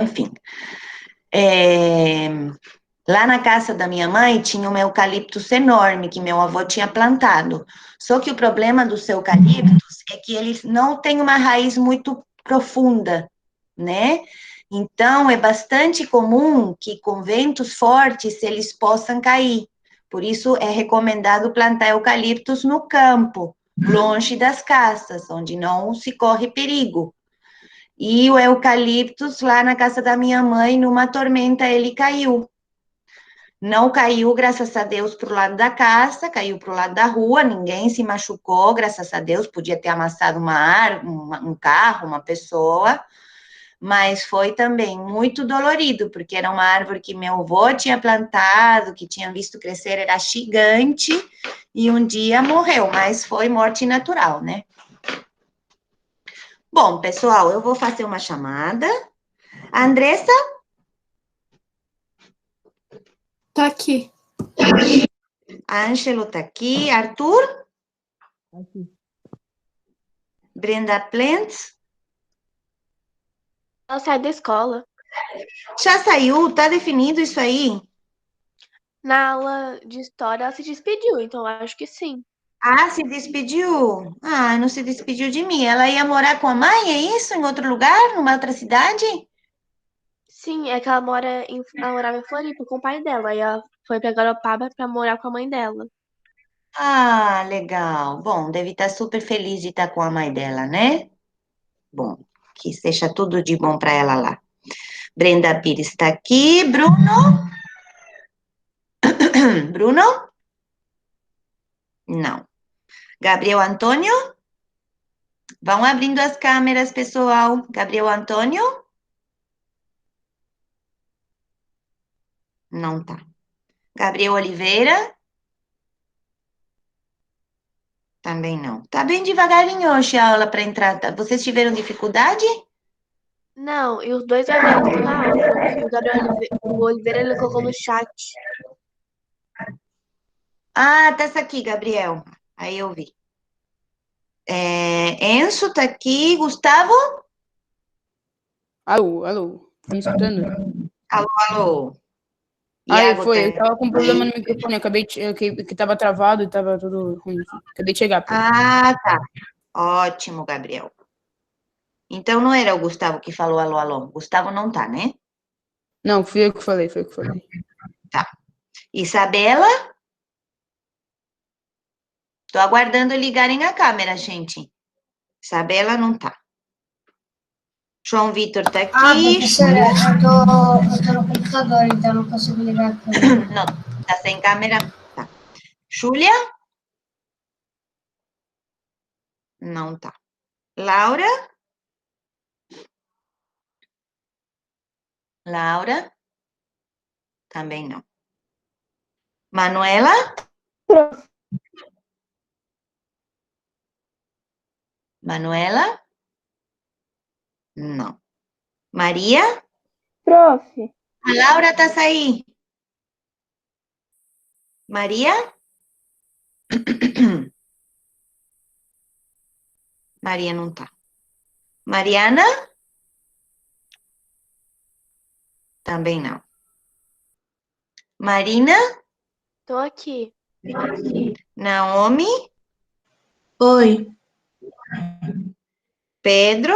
enfim. É, lá na casa da minha mãe tinha um eucaliptus enorme que meu avô tinha plantado. Só que o problema dos eucaliptos é que eles não têm uma raiz muito profunda, né? Então é bastante comum que com ventos fortes eles possam cair. Por isso é recomendado plantar eucaliptos no campo, longe das casas, onde não se corre perigo. E o eucaliptus lá na casa da minha mãe, numa tormenta, ele caiu. Não caiu, graças a Deus, para o lado da casa, caiu para o lado da rua, ninguém se machucou, graças a Deus, podia ter amassado um carro, uma pessoa, mas foi também muito dolorido, porque era uma árvore que meu avô tinha plantado, que tinha visto crescer, era gigante, e um dia morreu, mas foi morte natural, né? Bom, pessoal, eu vou fazer uma chamada. Andressa, Tá aqui. Ângelo tá aqui, Arthur, Brenda Plentz, Ela sai da escola. já saiu? Tá definido isso aí? Na aula de história, ela se despediu, então eu acho que sim. Ah, se despediu? Ah, não se despediu de mim. Ela ia morar com a mãe, é isso? Em outro lugar, numa outra cidade? Sim, é que ela morava em Floripa com o pai dela. Aí ela foi pra Garopaba pra morar com a mãe dela. Ah, legal. Bom, deve estar super feliz de estar com a mãe dela, né? Bom, que seja tudo de bom para ela lá. Brenda Pires está aqui. Bruno? Bruno? Não. Gabriel Antônio? Vão abrindo as câmeras, pessoal. Gabriel Antônio? Não tá. Gabriel Oliveira? Também não. Tá bem devagarinho hoje a aula para entrar. Vocês tiveram dificuldade? Não, e os dois Gabriel estão na aula. Que o Oliveira ele colocou no chat. Ah, tá essa aqui, Gabriel. Aí eu vi. Enzo tá aqui. Gustavo? Alô, alô, tá me escutando? Alô, alô. Aí, Iago tá foi, eu tava com um problema no aqui. microfone, eu acabei que tava travado e tava tudo ruim aqui. Acabei de chegar, pô. Ah, tá. Ótimo, Gabriel. Então não era o Gustavo que falou alô, alô. Gustavo não tá, né? Não, fui eu que falei, foi eu que falei. Tá. Isabela? Tô aguardando ligarem a câmera, gente. Isabela não tá. João Vitor tá Ah, aqui. professora, eu tô no computador, então não consigo ligar a câmera. Não, tá sem câmera. Tá. Júlia? Não tá. Laura? Laura? Também não. Manuela? Manuela? Não. Maria? Prof. A Laura tá aí. Maria? Maria não tá. Mariana? Também não. Marina? Tô aqui. Naomi? Oi. Pedro?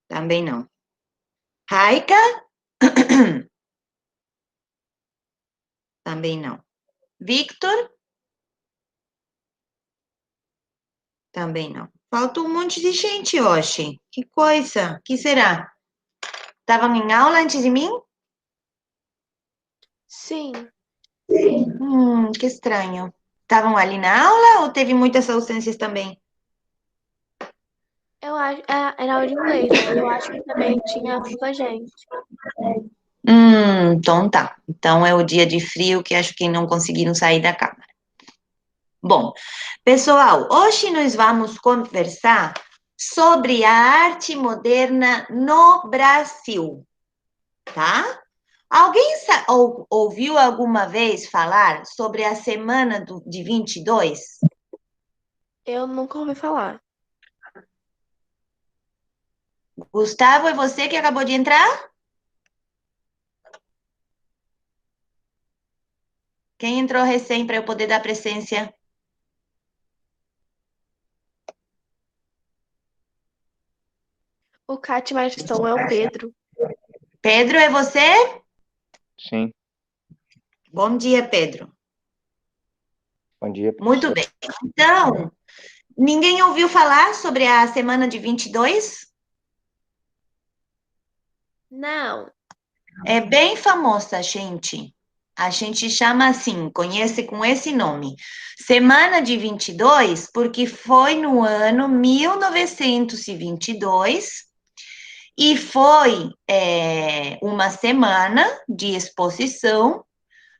Também não. Raika? Também não. Victor? Também não. Falta um monte de gente hoje. Que coisa. Que será? Estavam em aula antes de mim? Sim, Que estranho. Estavam ali na aula ou teve muitas ausências também? eu acho. Era aula de inglês, né? E eu acho que também tinha pouca gente. Então tá. Então é o dia de frio que acho que não conseguiram sair da Câmara. Bom, pessoal, hoje nós vamos conversar sobre a arte moderna no Brasil, tá? Alguém ouviu alguma vez falar sobre a Semana de 22? Eu nunca ouvi falar. Gustavo, é você que acabou de entrar? Quem entrou recém para eu poder dar presença? O Cat Maristão é o Pedro. Pedro, é você? Sim, Bom dia, Pedro. bom dia, Muito professor. bem. Então, ninguém ouviu falar sobre a semana de 22? Não. É bem famosa, gente. A gente chama assim, conhece com esse nome. Semana de 22, porque foi no ano 1922 e foi uma semana de exposição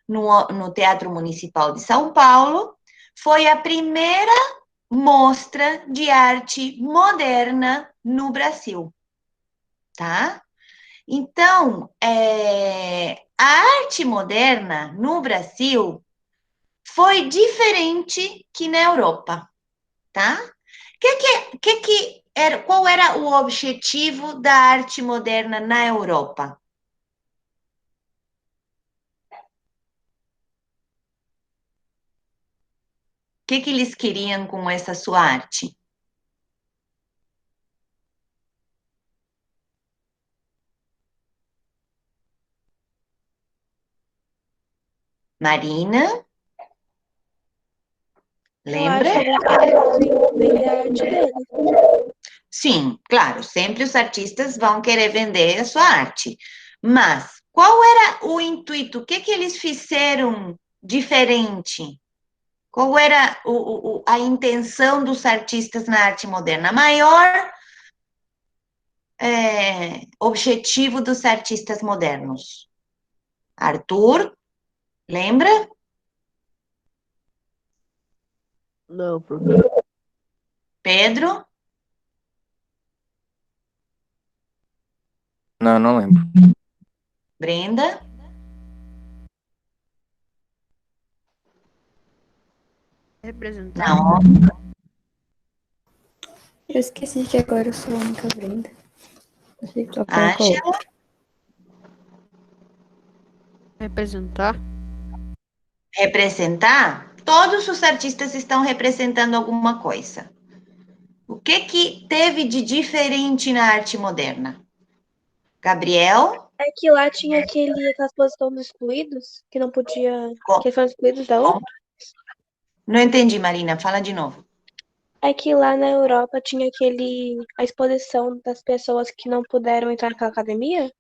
no Teatro Municipal de São Paulo. Foi a primeira mostra de arte moderna no Brasil, tá? Então, a arte moderna no Brasil foi diferente que na Europa, tá? Qual era o objetivo da arte moderna na Europa? O que eles queriam com essa sua arte? Marina, Eu acho que lembra? eles queriam vender a arte deles. Sim, claro, sempre os artistas vão querer vender a sua arte. Mas qual era o intuito? O que eles fizeram diferente? Qual era a intenção dos artistas na arte moderna? Maior objetivo dos artistas modernos? Arthur, lembra? Não, professor. Pedro? Não, não lembro. Brenda? Representar. Não. Eu esqueci que agora eu sou a única Brenda. Eu sei que só coloca Ângela? outra. Representar. Representar? Todos os artistas estão representando alguma coisa. O que teve de diferente na arte moderna? Gabriel? É que lá tinha aquela exposição dos excluídos, que não podia. Co- Que foram excluídos da outra. Não entendi, Marina. Fala de novo. É que lá na Europa tinha a exposição das pessoas que não puderam entrar naquela academia.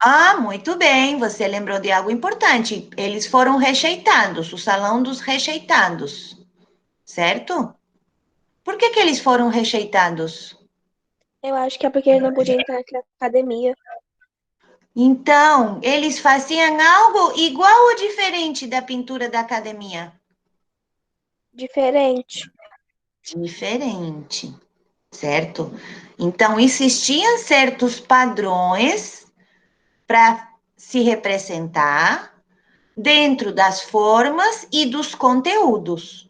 Ah, muito bem. Você lembrou de algo importante. Eles foram rejeitados, o Salão dos Rejeitados, certo? Por que eles foram rejeitados? Eu acho que é porque eles não podiam entrar naquela academia. Então, eles faziam algo igual ou diferente da pintura da academia? Diferente. Diferente, certo? Então, existiam certos padrões para se representar dentro das formas e dos conteúdos,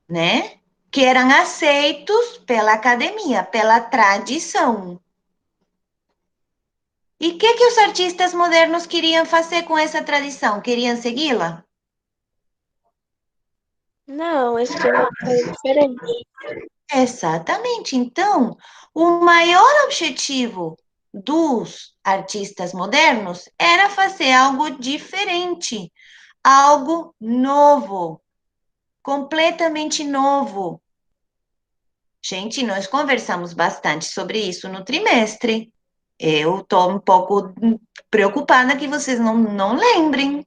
né? Que eram aceitos pela academia, pela tradição. E o que os artistas modernos queriam fazer com essa tradição? Queriam segui-la? Não, eles queriam fazer diferente. Exatamente. Então, o maior objetivo dos artistas modernos era fazer algo diferente, algo novo, completamente novo. Gente, nós conversamos bastante sobre isso no trimestre. Eu estou um pouco preocupada que vocês não lembrem.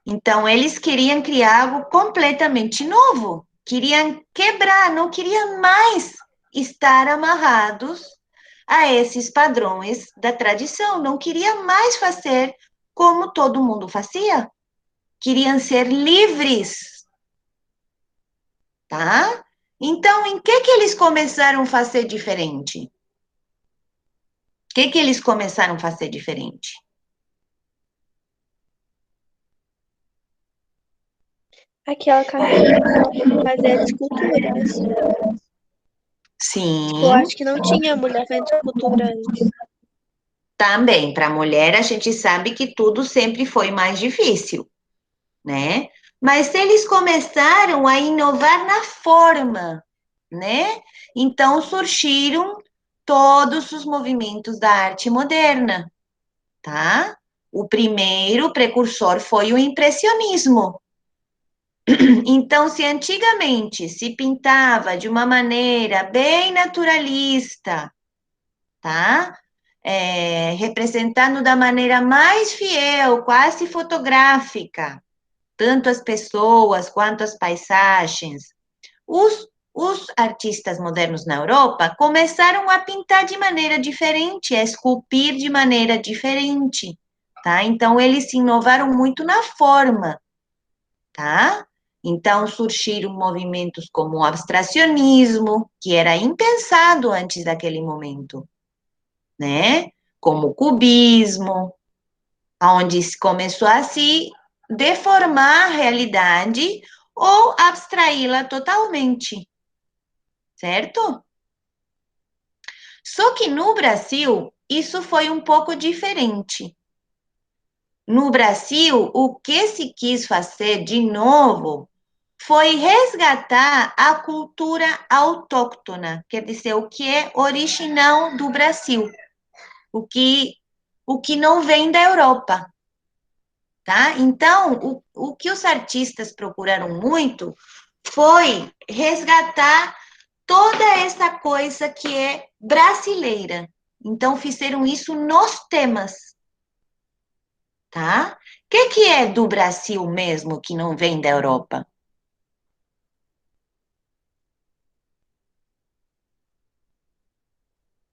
Então, eles queriam criar algo completamente novo, queriam quebrar, não queriam mais estar amarrados a esses padrões da tradição, não queriam mais fazer como todo mundo fazia, queriam ser livres, tá? Então, em que eles começaram a fazer diferente? O que eles começaram a fazer diferente? Aquela academia fazer esculturas. Sim, Eu acho que não tinha mulher fazendo escultura antes. também, para a mulher, a gente sabe que tudo sempre foi mais difícil, né? Mas eles começaram a inovar na forma, né? Então surgiram todos os movimentos da arte moderna, tá? O primeiro precursor foi o impressionismo. Então, se antigamente se pintava de uma maneira bem naturalista, tá? Representando da maneira mais fiel, quase fotográfica, tanto as pessoas quanto as paisagens. Os artistas modernos na Europa começaram a pintar de maneira diferente, a esculpir de maneira diferente, tá? Então, eles se inovaram muito na forma, tá? Então, surgiram movimentos como o abstracionismo, que era impensado antes daquele momento, né? Como o cubismo, onde se começou a se deformar a realidade ou abstraí-la totalmente, certo? Só que no Brasil, isso foi um pouco diferente. No Brasil, o que se quis fazer de novo foi resgatar a cultura autóctona, quer dizer, o que é original do Brasil, o que não vem da Europa, tá? Então, o que os artistas procuraram muito foi resgatar toda essa coisa que é brasileira. Então, fizeram isso nos temas, tá? O que é do Brasil mesmo que não vem da Europa?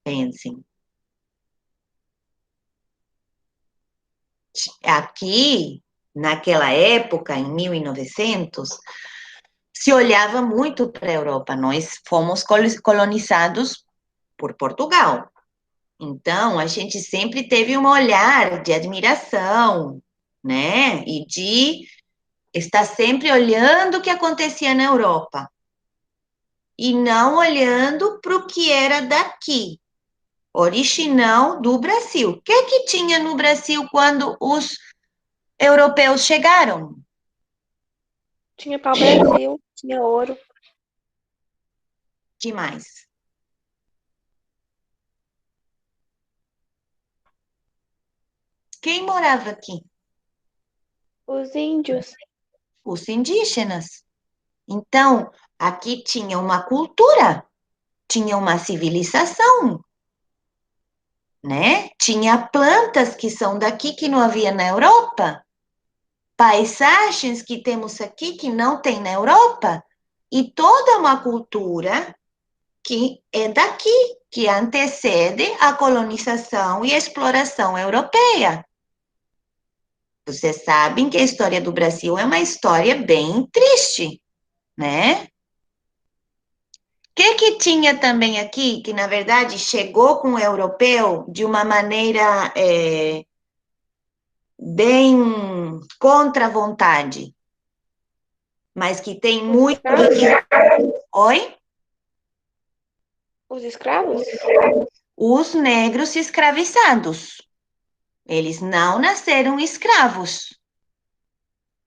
Pensem. Aqui, naquela época, em 1900, se olhava muito para a Europa. Nós fomos colonizados por Portugal. Então, a gente sempre teve um olhar de admiração, né? E de estar sempre olhando o que acontecia na Europa. E não olhando para o que era daqui, original do Brasil. O que tinha no Brasil quando os europeus chegaram? Tinha pau-brasil, tinha ouro. Que mais? Quem morava aqui? Os índios. Os indígenas. Então, aqui tinha uma cultura, tinha uma civilização, né? Tinha plantas que são daqui que não havia na Europa, paisagens que temos aqui que não tem na Europa, e toda uma cultura que é daqui, que antecede a colonização e a exploração europeia. Vocês sabem que a história do Brasil é uma história bem triste, né? O que tinha também aqui, que na verdade chegou com o europeu de uma maneira bem contra a vontade, mas que tem Os muito escravos? aqui. Oi? Os escravos? Os negros escravizados. Eles não nasceram escravos,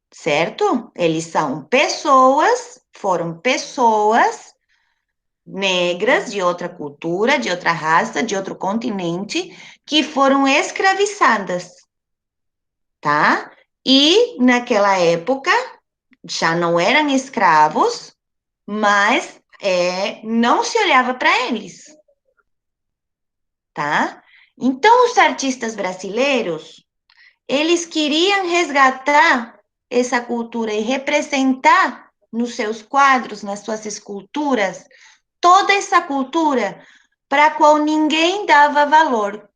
certo? Eles são pessoas, foram pessoas negras de outra cultura, de outra raça, de outro continente, que foram escravizadas, tá? E naquela época já não eram escravos, mas não se olhava para eles, tá? Então, os artistas brasileiros, eles queriam resgatar essa cultura e representar nos seus quadros, nas suas esculturas, toda essa cultura para a qual ninguém dava valor.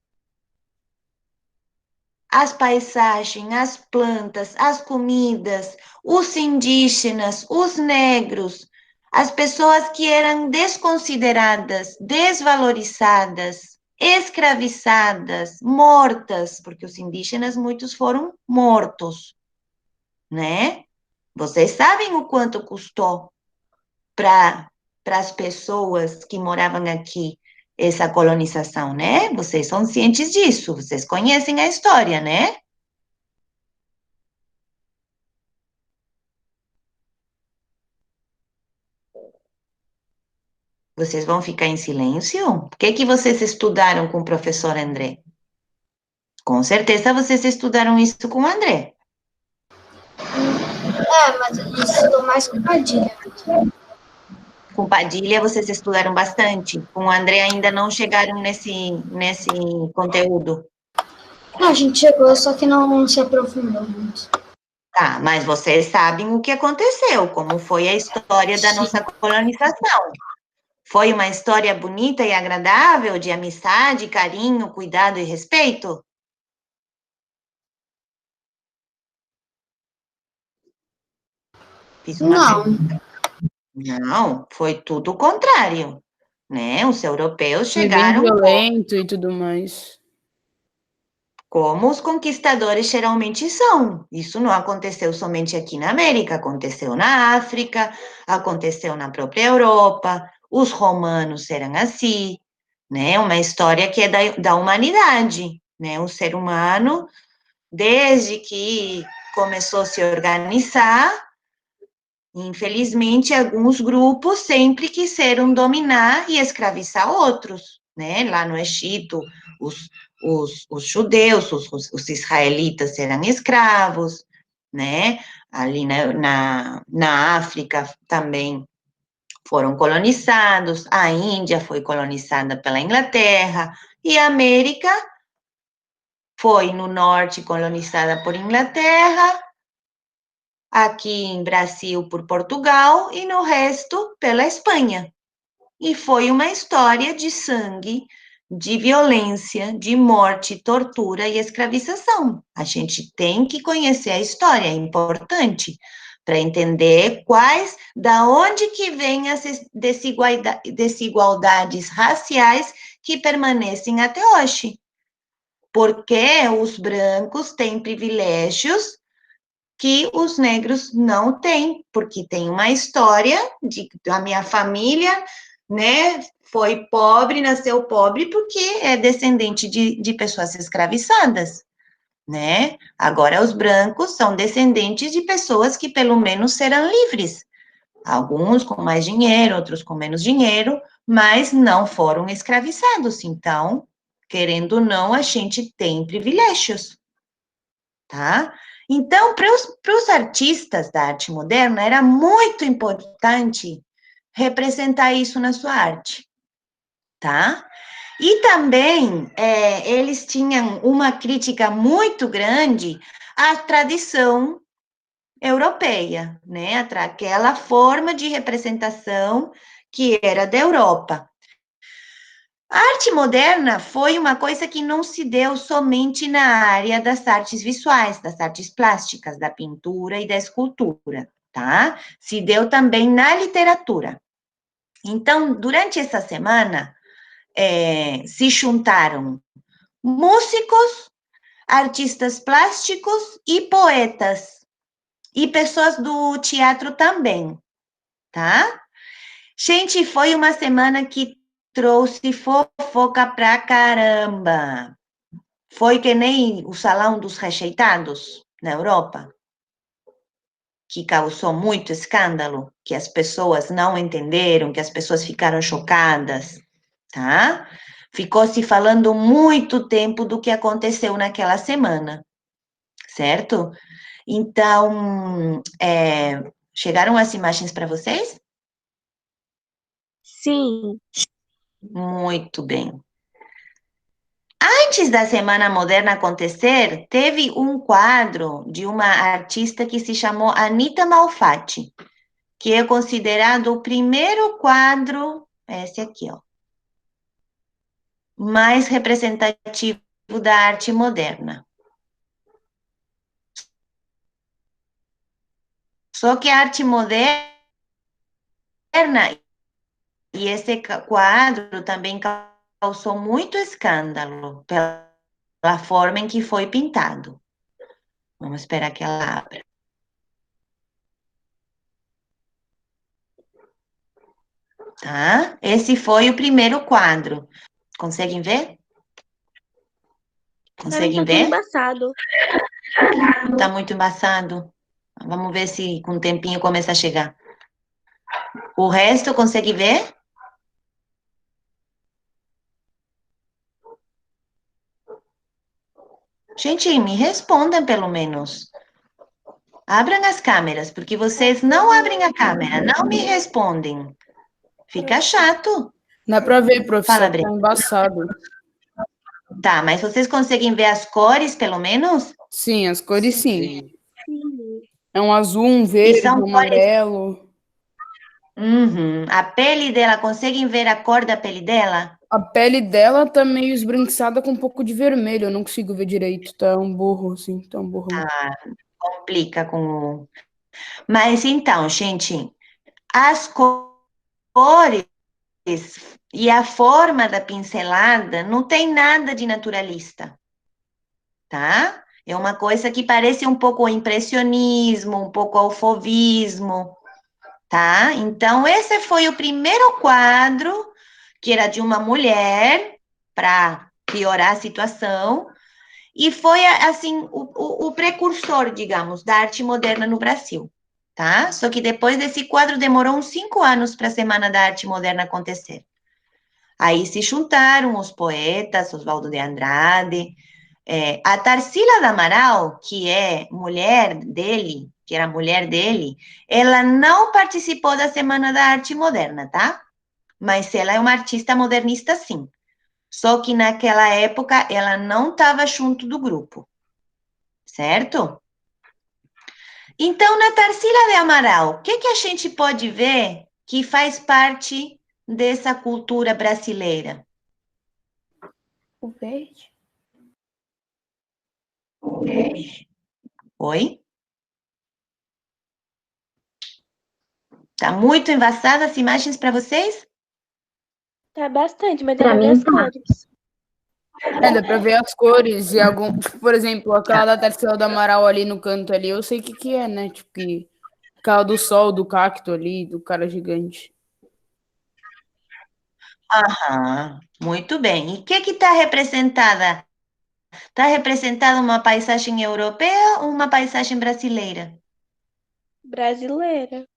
As paisagens, as plantas, as comidas, os indígenas, os negros, as pessoas que eram desconsideradas, desvalorizadas, escravizadas, mortas, porque os indígenas muitos foram mortos, né? Vocês sabem o quanto custou para para as pessoas que moravam aqui essa colonização, né? Vocês são cientes disso, vocês conhecem a história, né? Vocês vão ficar em silêncio? O que vocês estudaram com o professor André? Com certeza vocês estudaram isso com o André. Mas a gente estudou mais com Padilha. Com Padilha vocês estudaram bastante. Com o André ainda não chegaram nesse conteúdo. Não, a gente chegou, só que não se aprofundou muito. Tá, mas vocês sabem o que aconteceu, como foi a história da nossa colonização. Foi uma história bonita e agradável, de amizade, carinho, cuidado e respeito? Fiz uma Não, pergunta. Não, foi tudo o contrário, né? Os europeus Foi bem chegaram violento e tudo mais. como os conquistadores geralmente são. Isso não aconteceu somente aqui na América, aconteceu na África, aconteceu na própria Europa, os romanos eram assim, né? Uma história que é da humanidade, né? O ser humano, desde que começou a se organizar, infelizmente, alguns grupos sempre quiseram dominar e escravizar outros, né? Lá no Egito, os judeus, os israelitas eram escravos, né? Ali na África também foram colonizados, a Índia foi colonizada pela Inglaterra, e a América foi no norte colonizada por Inglaterra, aqui em Brasil por Portugal e no resto pela Espanha. E foi uma história de sangue, de violência, de morte, tortura e escravização. A gente tem que conhecer a história, é importante para entender da onde que vêm as desigualdades raciais que permanecem até hoje. Porque os brancos têm privilégios que os negros não têm, porque tem uma história da minha família, né, foi pobre, nasceu pobre, porque é descendente de pessoas escravizadas, né? Agora, os brancos são descendentes de pessoas que, pelo menos, serão livres. Alguns com mais dinheiro, outros com menos dinheiro, mas não foram escravizados. Então, querendo ou não, a gente tem privilégios, tá? Então, para os artistas da arte moderna, era muito importante representar isso na sua arte, tá? E também, eles tinham uma crítica muito grande à tradição europeia, né? Aquela forma de representação que era da Europa. A arte moderna foi uma coisa que não se deu somente na área das artes visuais, das artes plásticas, da pintura e da escultura, tá? Se deu também na literatura. Então, durante essa semana, se juntaram músicos, artistas plásticos e poetas, e pessoas do teatro também, tá? Gente, foi uma semana que trouxe fofoca pra caramba. Foi que nem o Salão dos Rejeitados na Europa, que causou muito escândalo, que as pessoas não entenderam, que as pessoas ficaram chocadas, tá? Ficou se falando muito tempo do que aconteceu naquela semana, certo? Então, chegaram as imagens para vocês? Sim. Muito bem. Antes da Semana Moderna acontecer, teve um quadro de uma artista que se chamou Anita Malfatti, que é considerado o primeiro quadro, esse aqui, ó, mais representativo da arte moderna. Só que a arte moderna e esse quadro também causou muito escândalo pela forma em que foi pintado. Vamos esperar que ela abra. tá? Esse foi o primeiro quadro. Conseguem ver? Pra mim Conseguem tá tudo ver? embaçado. Tá muito embaçado. Vamos ver se com o tempinho começa a chegar. O resto, consegue ver? Gente, me respondam pelo menos. Abram as câmeras, porque vocês não abrem a câmera, não me respondem. Fica chato. Dá pra ver, professor, Fala, tá Breno. embaçado. Tá, mas vocês conseguem ver as cores, pelo menos? Sim, as cores sim. Sim. É um azul, um E verde, são um cores. amarelo. Uhum. A pele dela, conseguem ver a cor da pele dela? A pele dela tá meio esbranquiçada com um pouco de vermelho. Eu não consigo ver direito. Tá um burro, assim, tá um borrão. Complica com o. Mas então, gente, as cores e a forma da pincelada não tem nada de naturalista, tá? É uma coisa que parece um pouco impressionismo, um pouco ao fauvismo, tá? Então, esse foi o primeiro quadro, que era de uma mulher, para piorar a situação, e foi, assim, o precursor, digamos, da arte moderna no Brasil, tá? Só que depois desse quadro demorou uns 5 anos para a Semana da Arte Moderna acontecer. Aí se juntaram os poetas, Oswaldo de Andrade, a Tarsila do Amaral, que é mulher dele, que era mulher dele, ela não participou da Semana da Arte Moderna, tá? Mas ela é uma artista modernista, sim. Só que naquela época ela não estava junto do grupo, certo? Então, na Tarsila de Amaral, o que a gente pode ver que faz parte dessa cultura brasileira? O verde? Oi? Tá muito embaçada as imagens para vocês? Tá bastante, mas dá pra ver as cores. É, dá pra ver as cores e algum. Tipo, por exemplo, aquela da Tarsila do Amaral ali no canto ali, eu sei o que que é, né? Tipo, aquela do sol, do cacto ali, do cara gigante. Aham, muito bem. E o que está representada? Está representada uma paisagem europeia ou uma paisagem brasileira? Brasileira.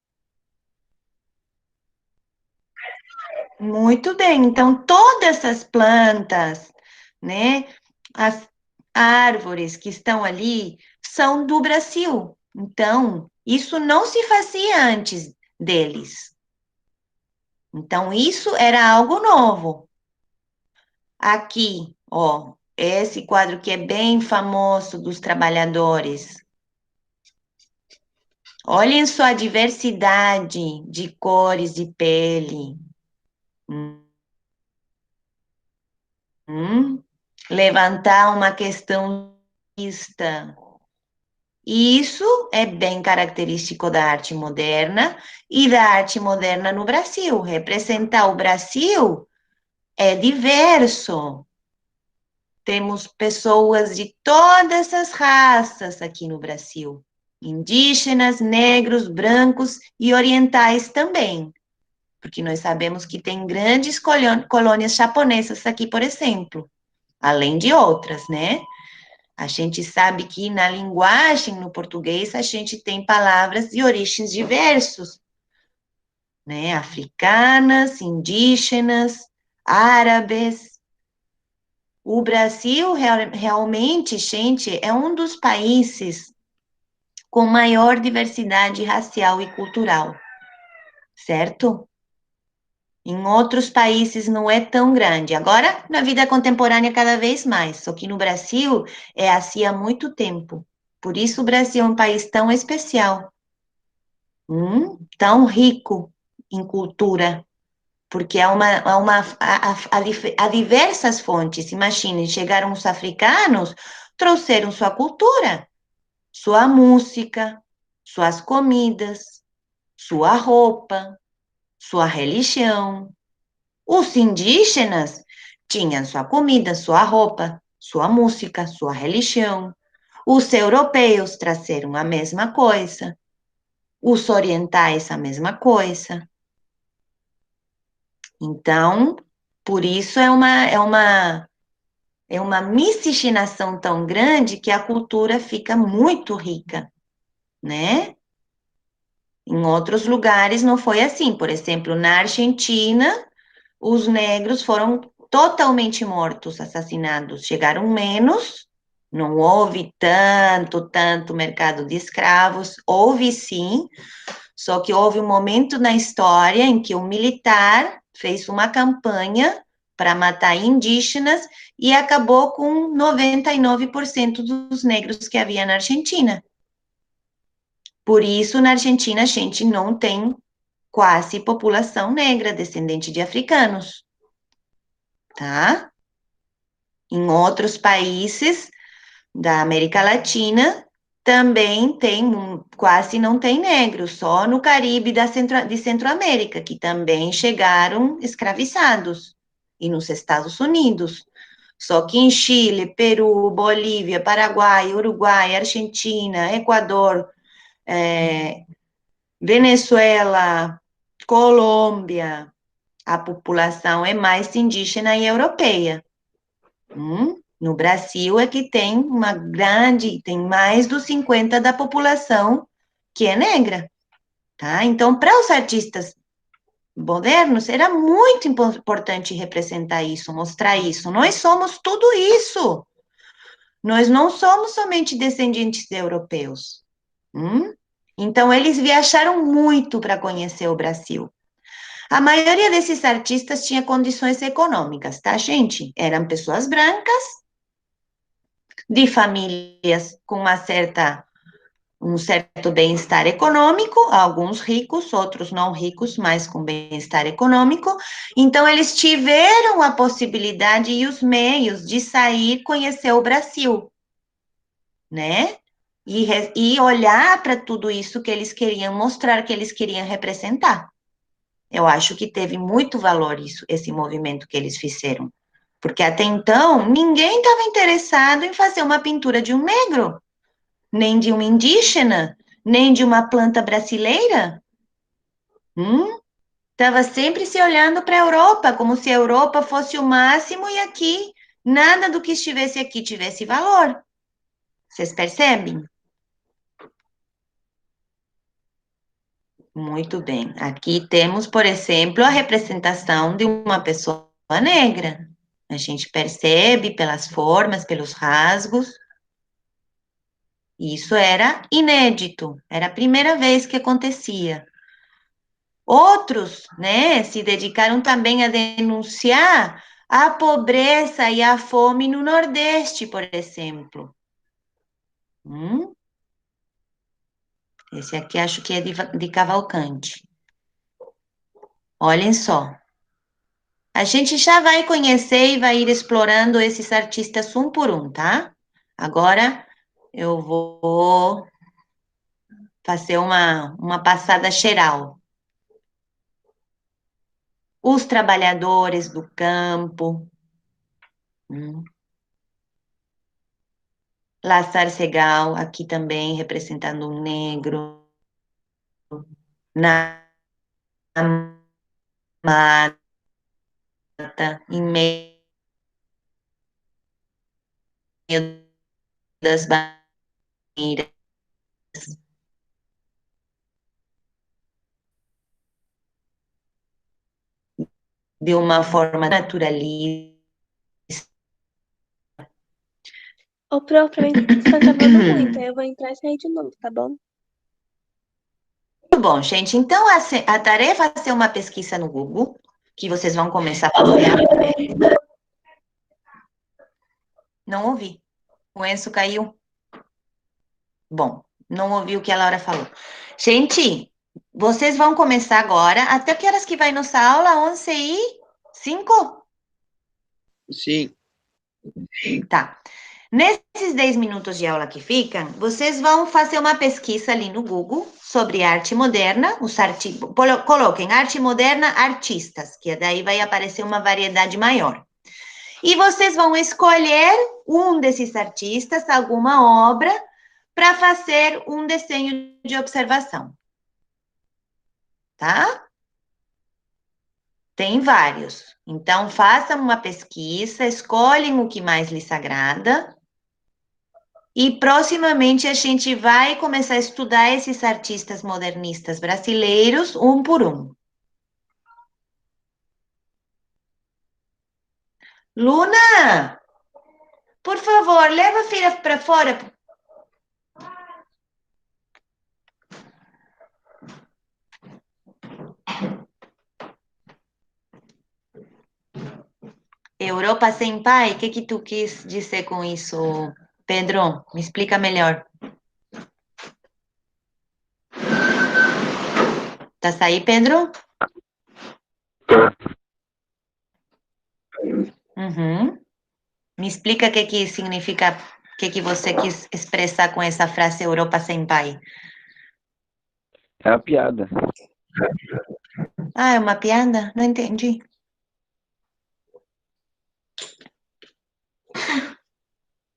Muito bem. Então, todas essas plantas, né, as árvores que estão ali são do Brasil. Então, isso não se fazia antes deles. Então, isso era algo novo. Aqui, ó, esse quadro que é bem famoso dos trabalhadores. Olhem só a diversidade de cores de pele. Levantar uma questão vista. E isso é bem característico da arte moderna e da arte moderna no Brasil. Representar o Brasil é diverso. Temos pessoas de todas as raças aqui no Brasil. Indígenas, negros, brancos e orientais também. Porque nós sabemos que tem grandes colônias japonesas aqui, por exemplo, além de outras, né? A gente sabe que na linguagem, no português, a gente tem palavras de origens diversos, né? Africanas, indígenas, árabes. O Brasil, realmente, gente, é um dos países com maior diversidade racial e cultural, certo? Em outros países não é tão grande. Agora, na vida contemporânea, cada vez mais. Só que no Brasil é assim há muito tempo. Por isso o Brasil é um país tão especial, tão rico em cultura, porque há diversas fontes. Imaginem, chegaram os africanos, trouxeram sua cultura, sua música, suas comidas, sua roupa, sua religião. Os indígenas tinham sua comida, sua roupa, sua música, sua religião. Os europeus trouxeram a mesma coisa. Os orientais, a mesma coisa. Então, por isso é uma miscigenação tão grande que a cultura fica muito rica, né? Em outros lugares não foi assim. Por exemplo, na Argentina, os negros foram totalmente mortos, assassinados. Chegaram menos, não houve tanto mercado de escravos. Houve sim, só que houve um momento na história em que um militar fez uma campanha para matar indígenas e acabou com 99% dos negros que havia na Argentina. Por isso, na Argentina, a gente não tem quase população negra, descendente de africanos, tá? Em outros países da América Latina, também quase não tem negros, só no Caribe de Centro-América, que também chegaram escravizados, e nos Estados Unidos. Só que em Chile, Peru, Bolívia, Paraguai, Uruguai, Argentina, Equador, Venezuela, Colômbia, a população é mais indígena e europeia. No Brasil é que tem tem mais dos 50% da população que é negra, tá? Então, para os artistas modernos, era muito importante representar isso, mostrar isso. Nós somos tudo isso. Nós não somos somente descendentes de europeus. Então, eles viajaram muito para conhecer o Brasil. A maioria desses artistas tinha condições econômicas, tá, gente? Eram pessoas brancas, de famílias com um certo bem-estar econômico, alguns ricos, outros não ricos, mas com bem-estar econômico. Então, eles tiveram a possibilidade e os meios de sair, conhecer o Brasil, né? E olhar para tudo isso que eles queriam mostrar, que eles queriam representar. Eu acho que teve muito valor esse movimento que eles fizeram. Porque até então, ninguém estava interessado em fazer uma pintura de um negro, nem de um indígena, nem de uma planta brasileira. Estava sempre se olhando para a Europa, como se a Europa fosse o máximo e aqui, nada do que estivesse aqui tivesse valor. Vocês percebem? Muito bem. Aqui temos, por exemplo, a representação de uma pessoa negra. A gente percebe pelas formas, pelos rasgos. Isso era inédito, era a primeira vez que acontecia. Outros, né, se dedicaram também a denunciar a pobreza e a fome no Nordeste, por exemplo. Esse aqui acho que é de Cavalcante. Olhem só. A gente já vai conhecer e vai ir explorando esses artistas um por um, tá? Agora eu vou fazer uma passada geral. Os trabalhadores do campo. Lázaro Segal, aqui também representando um negro. Na mata, em meio das bandeiras. De uma forma naturalista. Ô, Pro, pra mim você tá travando muito, aí eu vou entrar e sair de novo, tá bom? Muito bom, gente. Então, a tarefa é ser uma pesquisa no Google, que vocês vão começar a olhar. Não ouvi. O Enzo caiu. Bom, não ouvi o que a Laura falou. Gente, vocês vão começar agora. Até que horas que vai nossa aula? 11h05? Sim. Tá. Nesses 10 minutos de aula que ficam, vocês vão fazer uma pesquisa ali no Google sobre arte moderna. Coloquem arte moderna artistas, que daí vai aparecer uma variedade maior. E vocês vão escolher um desses artistas, alguma obra, para fazer um desenho de observação. Tá? Tem vários. Então, façam uma pesquisa, escolhem o que mais lhes agrada. E proximamente a gente vai começar a estudar esses artistas modernistas brasileiros, um por um. Luna, por favor, leva a filha para fora. Europa sem pai? O que tu quis dizer com isso, Pedro? Me explica melhor. Tá aí, Pedro? Uhum. Me explica o que significa, o que você quis expressar com essa frase Europa sem pai. É a piada. Ah, é uma piada? Não entendi.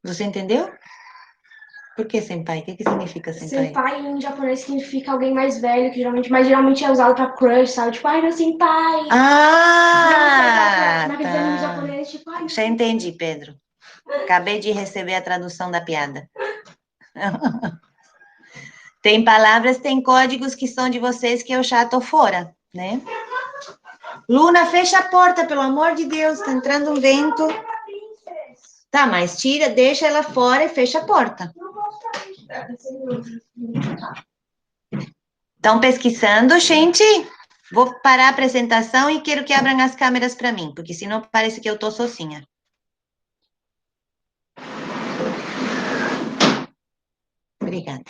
Você entendeu? Por que senpai? O que significa senpai? Senpai em japonês significa alguém mais velho, que geralmente é usado pra crush, sabe? Tipo, ai, meu senpai. Ah, Naqueles animes tá. japoneses, tipo, ai, meu Já entendi, Pedro. Acabei de receber a tradução da piada. Tem palavras, tem códigos que são de vocês que eu já tô fora, né? Luna, fecha a porta, pelo amor de Deus, tá entrando um vento. Tá, mas tira, deixa ela fora e fecha a porta. Estão pesquisando, gente? Vou parar a apresentação e quero que abram as câmeras para mim, porque senão parece que eu tô sozinha. Obrigada.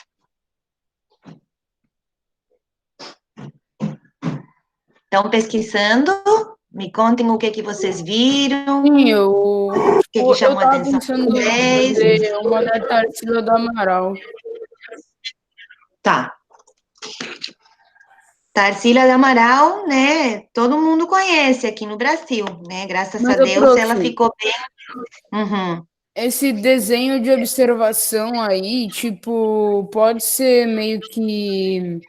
Estão pesquisando? Me contem o que vocês viram. Sim, O que eu chamou a tava atenção de pensando em vocês. fazer uma da Tarsila do Amaral. Tá. Tarsila do Amaral, né? Todo mundo conhece aqui no Brasil, né? Graças Mas, a ô, Deus ela prof, ficou bem. Uhum. esse desenho de observação aí, tipo, pode ser meio que...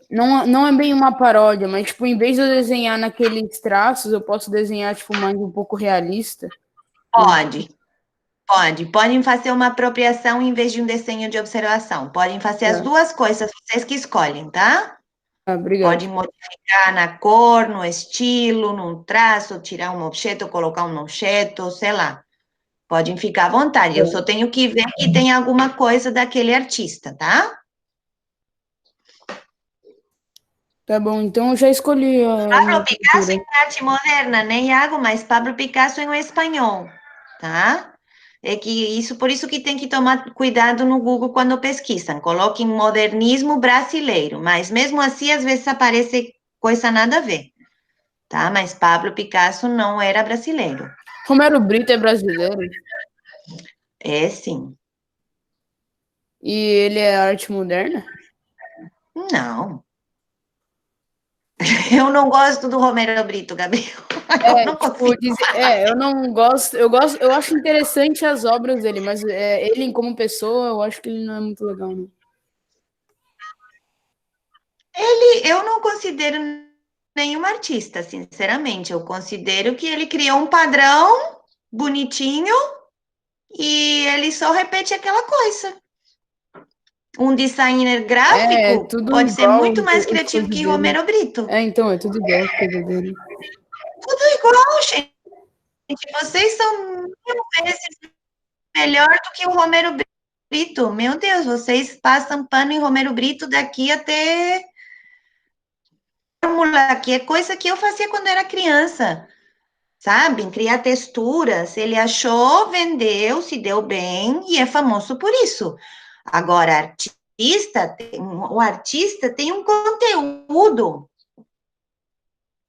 não é bem uma paródia, mas, tipo, em vez de eu desenhar naqueles traços, eu posso desenhar, tipo, mais um pouco realista. Pode. Podem fazer uma apropriação em vez de um desenho de observação. Podem fazer as duas coisas, vocês que escolhem, tá? Ah, obrigado. Podem modificar na cor, no estilo, no traço, tirar um objeto, colocar um objeto, sei lá. Podem ficar à vontade. Eu só tenho que ver que tem alguma coisa daquele artista, tá? Tá bom, então eu já escolhi a Pablo minha Picasso pintura. em arte moderna, né, Iago? Mas Pablo Picasso em espanhol, tá? É que isso, por isso que tem que tomar cuidado no Google quando pesquisam. Coloquem modernismo brasileiro, mas mesmo assim, às vezes aparece coisa nada a ver, tá? Mas Pablo Picasso não era brasileiro. Romero Brito é brasileiro É sim. e ele é arte moderna? Não. Eu não gosto do Romero Brito, Gabriel. Eu não consigo. Eu não gosto, eu acho interessante as obras dele, mas ele como pessoa, eu acho que ele não é muito legal, não. Eu não considero nenhum artista, sinceramente. Eu considero que ele criou um padrão bonitinho e ele só repete aquela coisa. Um designer gráfico Tudo pode ser igual muito mais as criativo coisas que dele. Romero Brito. Então, é tudo igual as coisas dele. Tudo igual, gente. Vocês são 1000 vezes melhor do que o Romero Brito. Meu Deus, vocês passam pano em Romero Brito daqui até fórmula, que é coisa que eu fazia quando era criança. Sabe? Criar texturas. Ele achou, vendeu, se deu bem e é famoso por isso. Agora, o artista tem um conteúdo,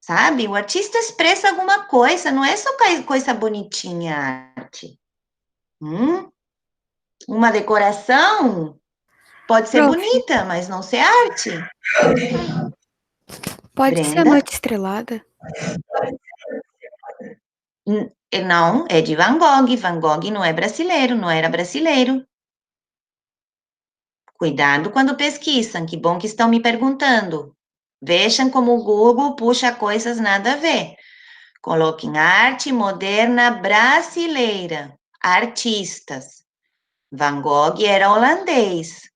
sabe? O artista expressa alguma coisa, não é só coisa bonitinha a arte. Uma decoração pode ser Prof. bonita, mas não ser arte. Pode ser a Brenda? Noite Estrelada? Não, é de Van Gogh. Van Gogh não é brasileiro, não era brasileiro. Cuidado quando pesquisam, que bom que estão me perguntando. Vejam como o Google puxa coisas nada a ver. Coloquem arte moderna brasileira, artistas. Van Gogh era holandês.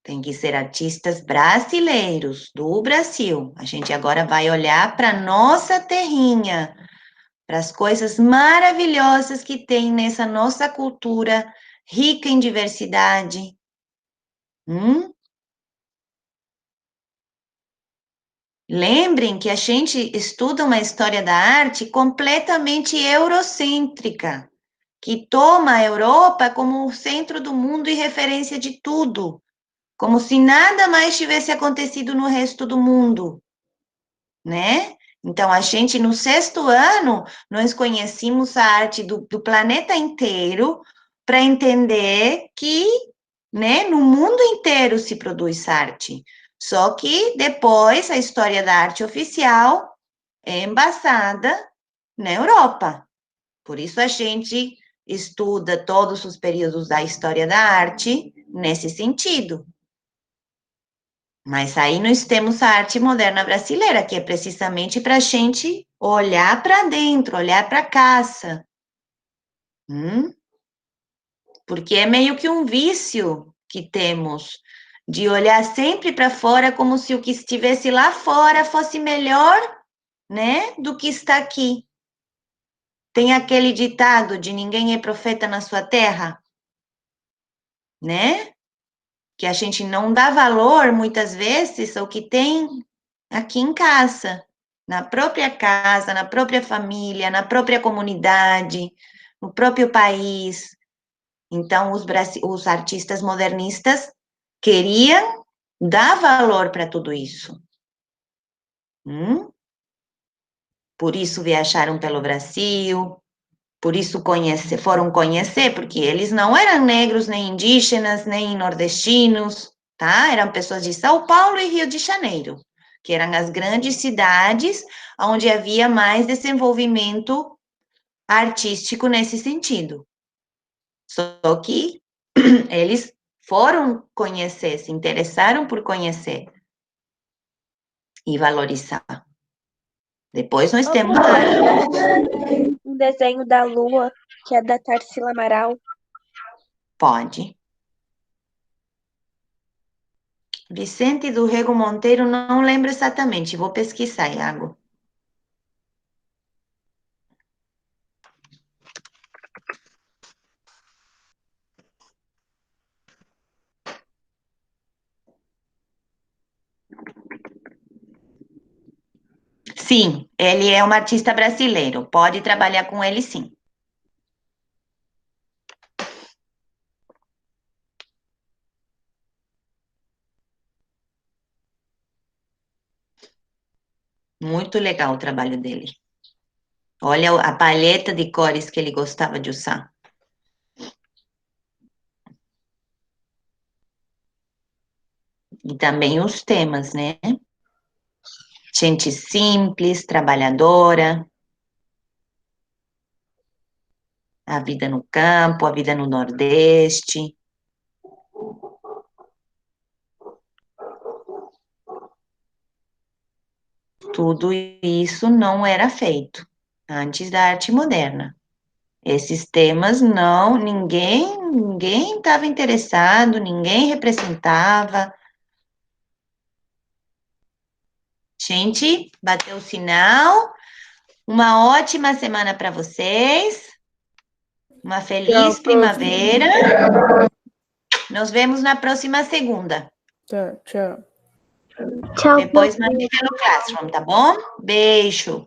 Tem que ser artistas brasileiros, do Brasil. A gente agora vai olhar para nossa terrinha, para as coisas maravilhosas que tem nessa nossa cultura, rica em diversidade. Lembrem que a gente estuda uma história da arte completamente eurocêntrica, que toma a Europa como o centro do mundo e referência de tudo, como se nada mais tivesse acontecido no resto do mundo, né? Então, a gente, no 6º ano, nós conhecemos a arte do planeta inteiro para entender que, né, no mundo inteiro se produz arte. Só que depois a história da arte oficial é embasada na Europa. Por isso a gente estuda todos os períodos da história da arte nesse sentido. Mas aí nós temos a arte moderna brasileira, que é precisamente para a gente olhar para dentro, olhar para a caça. Porque é meio que um vício que temos de olhar sempre para fora como se o que estivesse lá fora fosse melhor, né, do que está aqui. Tem aquele ditado de ninguém é profeta na sua terra, né? Que a gente não dá valor, muitas vezes, ao que tem aqui em casa, na própria família, na própria comunidade, no próprio país. Então, os artistas modernistas queriam dar valor para tudo isso. Por isso viajaram pelo Brasil, por isso foram conhecer, porque eles não eram negros, nem indígenas, nem nordestinos, tá? Eram pessoas de São Paulo e Rio de Janeiro, que eram as grandes cidades onde havia mais desenvolvimento artístico nesse sentido. Só que eles foram conhecer, se interessaram por conhecer e valorizar. Depois nós temos um desenho da Lua, que é da Tarsila Amaral. Pode. Vicente do Rego Monteiro, não lembro exatamente, vou pesquisar, Iago. Sim, ele é um artista brasileiro, pode trabalhar com ele sim. Muito legal o trabalho dele. Olha a paleta de cores que ele gostava de usar. E também os temas, né? Gente simples, trabalhadora. A vida no campo, a vida no Nordeste. Tudo isso não era feito antes da arte moderna. Esses temas ninguém estava interessado, ninguém representava. Gente, bateu o sinal. Uma ótima semana para vocês. Uma feliz primavera. Nos vemos na próxima segunda. Tchau, tchau. Tchau. Depois mande pelo Classroom, tá bom? Beijo.